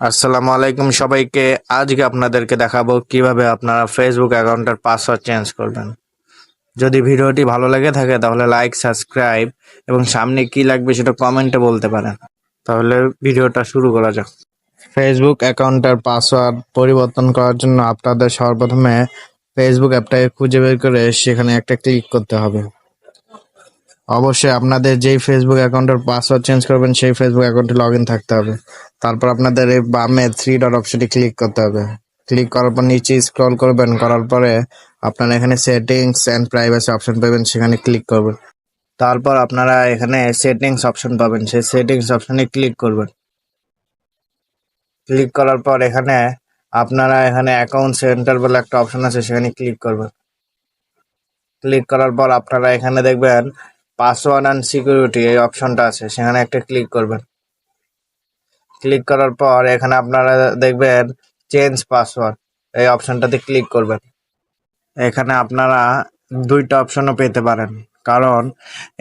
আসসালামু আলাইকুম সবাইকে। আজকে আপনাদেরকে দেখাবো কিভাবে আপনারা ফেসবুক অ্যাকাউন্টের পাসওয়ার্ড চেঞ্জ করবেন। যদি ভিডিওটি ভালো লেগে থাকে তাহলে লাইক, সাবস্ক্রাইব এবং সামনে কি লাগবে সেটা কমেন্টে বলতে পারেন। তাহলে ভিডিওটা শুরু করা যাক। ফেসবুক অ্যাকাউন্টের পাসওয়ার্ড পরিবর্তন করার জন্য আপনাদের সর্বপ্রথমে ফেসবুক অ্যাপটাকে খুঁজে বের করে সেখানে একটা ক্লিক করতে হবে। অবশ্যই আপনাদের যেই ফেসবুক অ্যাকাউন্টের পাসওয়ার্ড চেঞ্জ করবেন সেই ফেসবুক অ্যাকাউন্টে লগ ইন থাকতে হবে। তারপর আপনাদের এই বামে থ্রি ডট অপশনে ক্লিক করতে হবে। ক্লিক করার পর নিচে স্ক্রল করবেন, করার পরে আপনারা এখানে সেটিংস অ্যান্ড প্রাইভেসি অপশন পাবেন, সেখানে ক্লিক করবেন। তারপর আপনারা এখানে সেটিংস অপশন পাবেন, সেই সেটিংস অপশনে ক্লিক করবেন। ক্লিক করার পর আপনারা এখানে অ্যাকাউন্ট সেন্টার বলে একটা অপশন আছে, সেখানে ক্লিক করবেন। ক্লিক করার পর আপনারা এখানে দেখবেন পাসওয়ার্ড অ্যান্ড সিকিউরিটি এই অপশনটা আছে, সেখানে একটা ক্লিক করবেন। ক্লিক করার পর এখানে আপনারা দেখবেন চেঞ্জ পাসওয়ার্ড এই অপশনটাতে ক্লিক করবেন। এখানে আপনারা দুইটা অপশনও পেতে পারেন, কারণ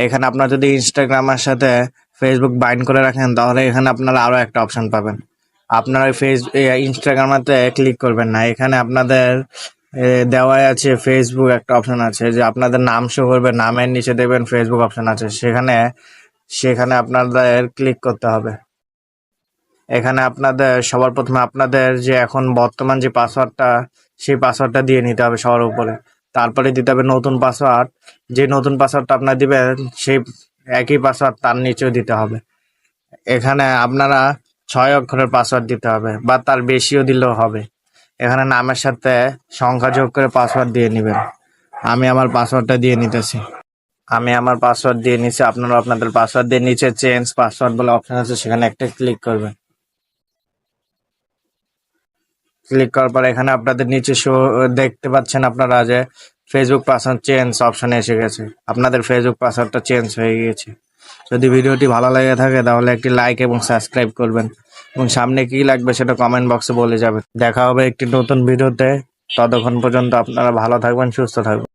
এখানে আপনারা যদি ইনস্টাগ্রামের সাথে ফেসবুক বাইন্ড করে রাখেন তাহলে এখানে আপনারা আরও একটা অপশন পাবেন। আপনারা ইনস্টাগ্রামেতে ক্লিক করবেন না, এখানে আপনাদের দেওয়াই আছে ফেসবুক একটা অপশন আছে যে আপনাদের নাম শো করবে, নামের নিচে দেখবেন ফেসবুক অপশন আছে, সেখানে সেখানে আপনাদের ক্লিক করতে হবে। এখানে আপনাদের সবার প্রথমে আপনাদের যে এখন বর্তমান যে পাসওয়ার্ডটা সেই পাসওয়ার্ডটা দিয়ে নিতে হবে সবার উপরে। তারপরে দিতে হবে নতুন পাসওয়ার্ড, যে নতুন পাসওয়ার্ডটা আপনারা দিবেন সেই একই পাসওয়ার্ড তার নিচেও দিতে হবে। এখানে আপনারা 6 অক্ষরের পাসওয়ার্ড দিতে হবে বা তার বেশিও দিলেও হবে। এখানে নামের সাথে সংখ্যা যোগ করে পাসওয়ার্ড দিয়ে নেবেন। আমি আমার পাসওয়ার্ডটা দিয়ে নিতেছি। আমি আমার পাসওয়ার্ড দিয়ে নিচ্ছি, আপনারা আপনাদের পাসওয়ার্ড দিয়ে নিচে চেঞ্জ পাসওয়ার্ড বলে অপশন আছে, সেখানে একটা ক্লিক করবেন। ক্লিক করার পর এখানে আপনাদের নিচে দেখতে পাচ্ছেন আপনারা যে ফেসবুক পাসওয়ার্ড চেঞ্জ অপশনে এসে গেছে। আপনাদের ফেসবুক পাসওয়ার্ডটা চেঞ্জ হয়ে গিয়েছে। যদি ভিডিওটি ভালো লেগে থাকে তাহলে একটি লাইক এবং সাবস্ক্রাইব করবেন এবং সামনে কি লাগবে সেটা কমেন্ট বক্সে বলে যাবেন। দেখা হবে একটি নতুন ভিডিওতে। ততক্ষণ পর্যন্ত আপনারা ভালো থাকবেন, সুস্থ থাকবেন।